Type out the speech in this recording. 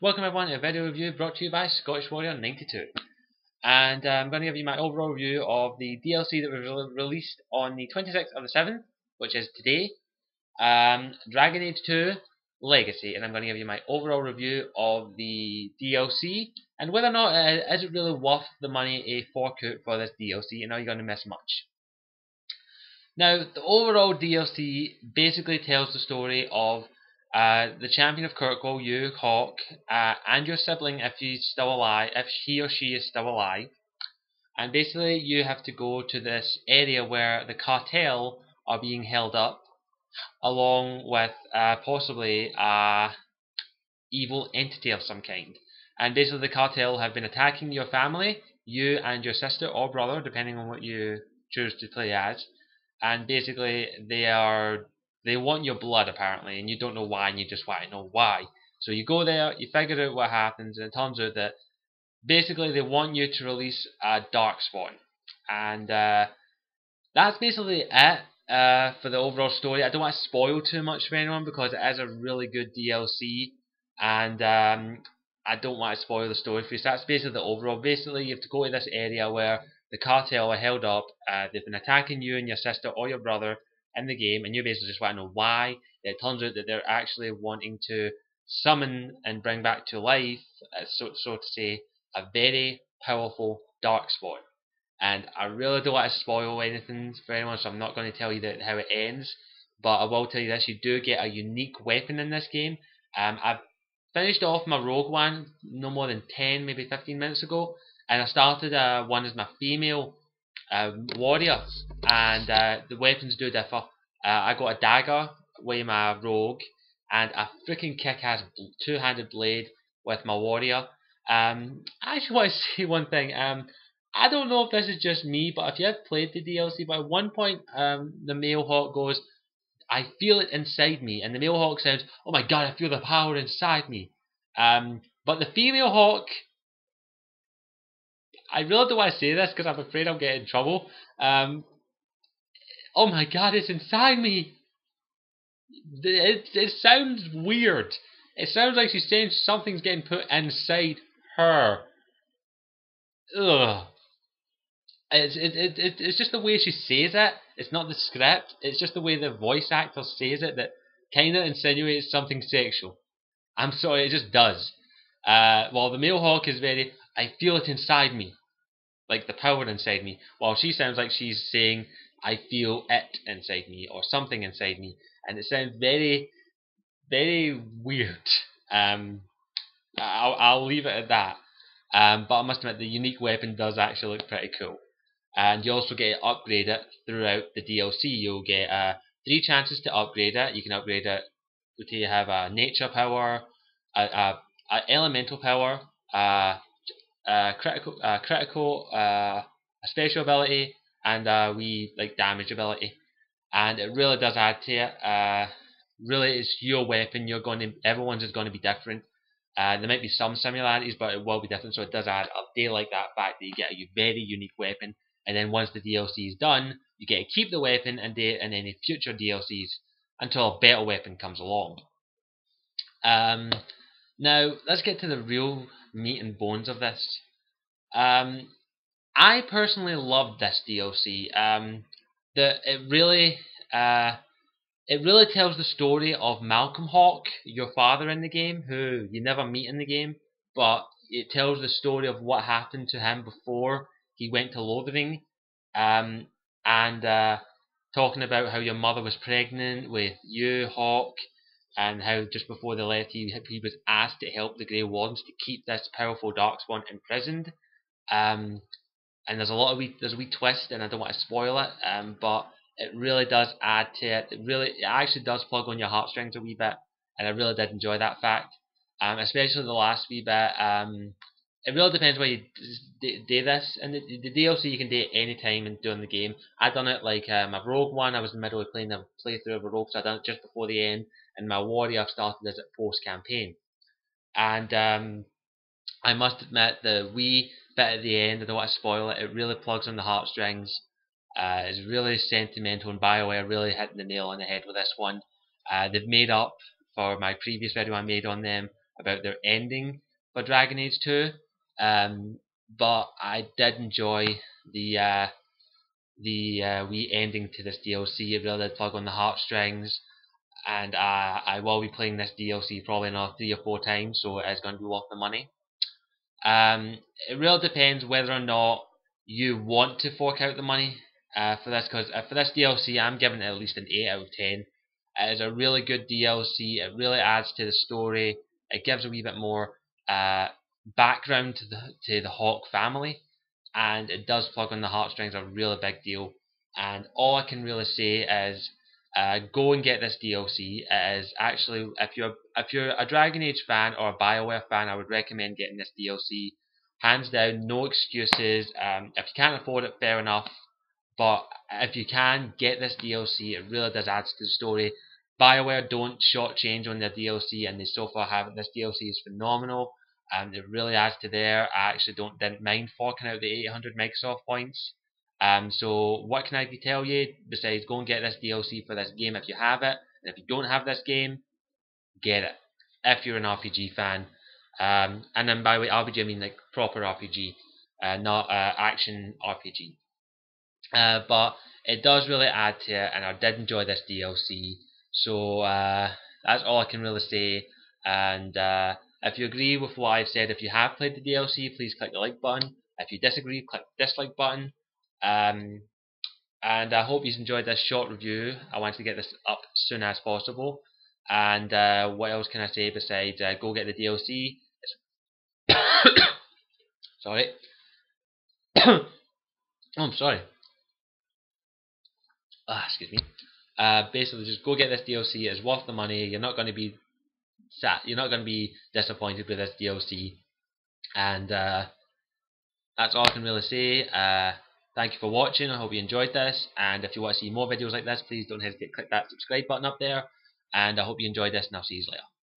Welcome everyone to a video review brought to you by Scottish Warrior 92. And I'm going to give you my overall review of the DLC that was released on the 26th of the 7th, which is today, Dragon Age 2 Legacy. And I'm going to give you my overall review of the DLC and whether or not is it really worth the money a fork out for this DLC, and are you going to miss much. Now, the overall DLC basically tells the story of the champion of Kirkwall, you, Hawk, and your sibling if he's still alive, if he or she is still alive. And basically, you have to go to this area where the cartel are being held up, along with possibly a evil entity of some kind. And basically, the cartel have been attacking your family, you and your sister or brother, depending on what you choose to play as. And basically, they want your blood apparently, and you don't know why, and you just want to know why. So you go there, you figure out what happens, and it turns out that basically they want you to release a Darkspawn, and that's basically it for the overall story. I don't want to spoil too much for anyone because it is a really good DLC, and I don't want to spoil the story for you. So that's basically the overall. Basically, you have to go to this area where the cartel are held up. They've been attacking you and your sister or your brother in the game, and you basically just want to know why. It turns out that they're actually wanting to summon and bring back to life, so to say, a very powerful Darkspawn. And I really don't want to spoil anything for anyone, so I'm not going to tell you how it ends. But I will tell you this: you do get a unique weapon in this game. I've finished off my rogue one no more than 10, maybe 15 minutes ago, and I started one as my female warrior, and the weapons do differ. I got a dagger with my rogue, and a freaking kick-ass two-handed blade with my warrior. I actually want to say one thing. I don't know if this is just me, but if you have played the DLC, but at one point the male Hawk goes, "I feel it inside me," and the male Hawk says, "Oh my god, I feel the power inside me." But the female Hawk, I really don't want to say this because I'm afraid I'll get in trouble. Oh my god, it's inside me. It sounds weird. It sounds like she's saying something's getting put inside her. Ugh. It's just the way she says it. It's not the script. It's just the way the voice actor says it that kind of insinuates something sexual. I'm sorry, it just does. While the male Hawk is very, "I feel it inside me," like the power inside me. While she sounds like she's saying, "I feel it inside me," or something inside me, and it sounds very, very weird. I'll leave it at that. But I must admit, the unique weapon does actually look pretty cool. And you also get to upgrade it throughout the DLC. You'll get 3 chances to upgrade it. You can upgrade it until you have a nature power, a elemental power, a special ability, and a wee like damage ability. And it really does add to it. Really, it's your weapon. Everyone's is going to be different. There might be some similarities, but it will be different. So it does add up. They like that fact that you get a very unique weapon, and then once the DLC is done, you get to keep the weapon and any future DLCs until a better weapon comes along. Now let's get to the real meat and bones of this. I personally loved this DLC. It really tells the story of Malcolm Hawk, your father in the game, who you never meet in the game, but it tells the story of what happened to him before he went to Lothering, and talking about how your mother was pregnant with you, Hawk, and how just before they left, he was asked to help the Grey Wardens to keep this powerful Darkspawn imprisoned. And there's a wee twist, and I don't want to spoil it, but it really does add to it. It actually does plug on your heartstrings a wee bit, and I really did enjoy that fact. Especially the last wee bit. It really depends where you do this, and the DLC you can do it any time during the game. I done it like my Rogue one. I was in the middle of playing a playthrough of a Rogue, so I done it just before the end. And my Warrior I've started as a post campaign, and I must admit the wee bit at the end, I don't want to spoil it. It really plugs on the heartstrings. It's really sentimental, and BioWare really hitting the nail on the head with this one. They've made up for my previous video I made on them about their ending for Dragon Age 2. But I did enjoy the wee ending to this DLC. It really did plug on the heartstrings, and I will be playing this DLC probably another 3 or 4 times, so it is going to be worth the money. It really depends whether or not you want to fork out the money for this, because for this DLC I'm giving it at least an 8 out of 10. It is a really good DLC. It really adds to the story. It gives a wee bit more background to the Hawke family, and it does plug on the heartstrings a really big deal. And all I can really say is go and get this DLC. It is actually, if you're a Dragon Age fan or a BioWare fan, I would recommend getting this DLC. Hands down, no excuses. If you can't afford it, fair enough. But if you can, get this DLC. It really does add to the story. BioWare don't shortchange on their DLC, and they so far have it. This DLC is phenomenal. It really adds to there. I actually didn't mind forking out the 800 Microsoft points. So what can I tell you besides go and get this DLC for this game if you have it, and if you don't have this game, get it if you're an RPG fan. And then by the way, RPG I mean like proper RPG, not action RPG. But it does really add to it, and I did enjoy this DLC. So that's all I can really say. And if you agree with what I've said, if you have played the DLC, please click the like button. If you disagree, click the dislike button. And I hope you enjoyed this short review. I wanted to get this up as soon as possible. And what else can I say besides go get the DLC? Sorry. Oh, I'm sorry. Excuse me. Basically, just go get this DLC. It's worth the money. You're not going to be You're not going to be disappointed with this DLC. And that's all I can really say. Thank you for watching. I hope you enjoyed this. And if you want to see more videos like this, please don't hesitate to click that subscribe button up there. And I hope you enjoyed this, and I'll see you later.